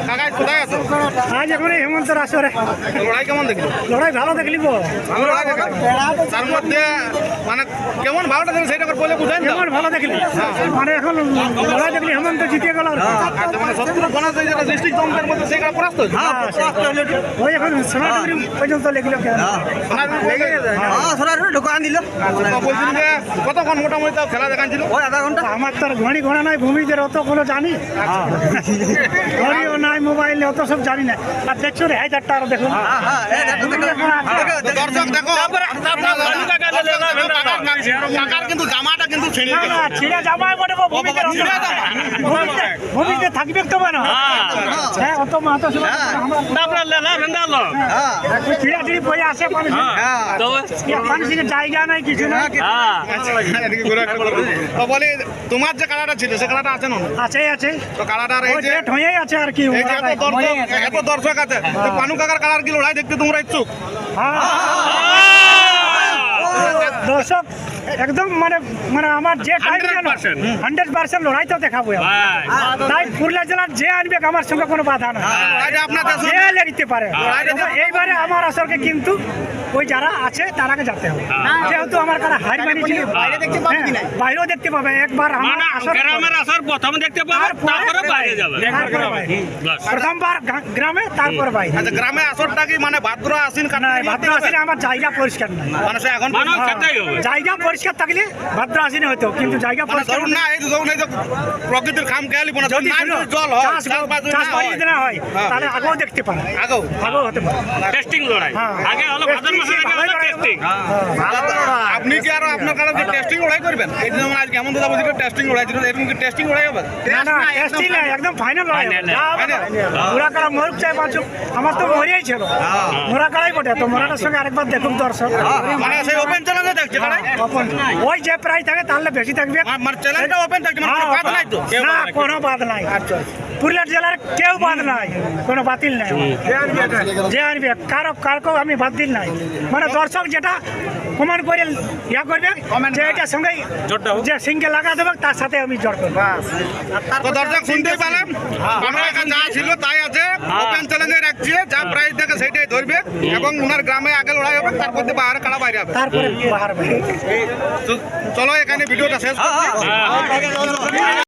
কাকা কোথায় আছো? আজ এখন হেমন্তের আসরে লড়াই কেমন দেখলি? লড়াই ভালো দেখলি গো। ভালো লড়াই দেখলি? তার মধ্যে মানে কেমন ভালোটা দেখলি সেটা করে বলে বুঝাই না। কেমন ভালো দেখলি মানে এখন লড়াই দেখলি হেমন্ত জিতে গেল আর কি। আচ্ছা, মানে 70 বোনাস যেটা ডিস্ট্রিক্ট দমদের মধ্যে সেটা পরাস্ত হয়েছে। ওই এখন সোনাডুগরি পর্যন্ত লেগলো কেন সোনারপুর ঢোকান দিল। তো বলছিল যে কতক্ষণ মোটামুটি তাও খেলা দেখাচ্ছিল? ওই আধা ঘন্টা। আমার তো আর ঘড়ি ঘোড়া নাই, ভূমিদের অত কোনো জানি ঘড়িও নাই, মোবাইলে অত সব জানি না। আর দেখছো রে হাজারটা আরো দেখুন দর্শক দেখো কাকার কিন্তু জামাটা কিন্তু ছিঁড়ে গেল। ছিঁড়া জামাই বটে গো, ভূমিতে থাকবে তো মানে হ্যাঁ অত মাথা ছিঁড়া ছিঁড়ি বয়ে আসে মানুষ, মানুষের জায়গা নাই কিছু না। তো বলি তোমার যে কালারটা ছিল সে কালারটা আছে না? আছে আছে, তো কালারটার এই যে ডেট হয়েই আছে আর কি। এই যে এত দর্শক আছে, তো পানু কাকার কালার কি লড়াই দেখতে তোমরা ইচ্ছুক? দর্শক একদম মানে মানে আমার যে টাইম 100% লড়াই তো দেখাবো। তাই পুরুলিয়া জেলার যে আনবে আমার সঙ্গে কোনো বাধা না, যে লেগতে পারে। এইবারে আমার আসরকে কিন্তু ওই যারা আছে তারাকে যেতে হবে, যেহেতু আমার কারা হার মানিয়েছিল। বাইরেও দেখতে পাবে একবার আমার আসর প্রথম দেখতে পাবে, তারপরে বাইরে যাবে। প্রথমবার গ্রামে, তারপর বাইরে। আচ্ছা, গ্রামে আসরটা কি মানে ভাদ্র আশ্বিন ভাদ্র আশ্বিনে আমার জায়গা পরিষ্কার নাই, মানে সে এখন জায়গা পরিষ্কার থাকলে ভাদ্র আশ্বিনে হতো, কিন্তু জায়গা পরিষ্কার ধরুন না, এই যে ধরুন এই যে প্রকৃতির খাম খেয়ালি বোনা যদি জল হয় চাষ বাড়িয়ে দেওয়া হয় তাহলে আগেও দেখতে পারে, আগেও হতে পারে। টেস্টিং লড়াই আগে হলো ভাদ্র মাসে টেস্টিং। আপনি কি আর আপনার কাছে যে টেস্টিং লড়াই করবেন? এই যে যেমন আজকে এমন দাদা বলছিল টেস্টিং লড়াই ছিল, এরকম কি টেস্টিং লড়াই হবে? না না টেস্টিং নাই, একদম ফাইনাল লড়াই। মোরা কারা মরুক চাই বাঁচুক, আমার তো মরিয়াই ছিল, মোরা কারাই বটে। তো মোরাটার সঙ্গে আরেকবার দেখুন দর্শক, মানে সেই ওপেন চ্যালেঞ্জে দেখছে লড়াই? ওই যে প্রাইস থাকে তাহলে বেশি থাকবে, মানে চ্যালেঞ্জটা ওপেন থাকছে, মানে বাদ নাই তো? না কোনো বাদ নাই। পুরুলিয়া জেলার কেউ বাদ নাই, কোনো বাতিল নাই। যে আনবে কারকেও আমি বাতিল নাই, মানে দর্শক যেটা প্রমাণ করে ইয়া করবে যে এটার সঙ্গে যে সিঙ্গে লাগা দেবে তার সাথে আমি জড় করবো। তো দর্শক শুনতেই পেলাম, আমরা এখানে যা ছিল তাই আছে, ওপেন চ্যালেঞ্জে রাখছে, যা প্রাইস দেখে সেটাই ধরবে এবং ওনার গ্রামে আগে লড়াই হবে, তারপর বাইরে কারা বাইরে হবে। তারপরে বাহার চলো এখানে ভিডিওটা শেষ করছি।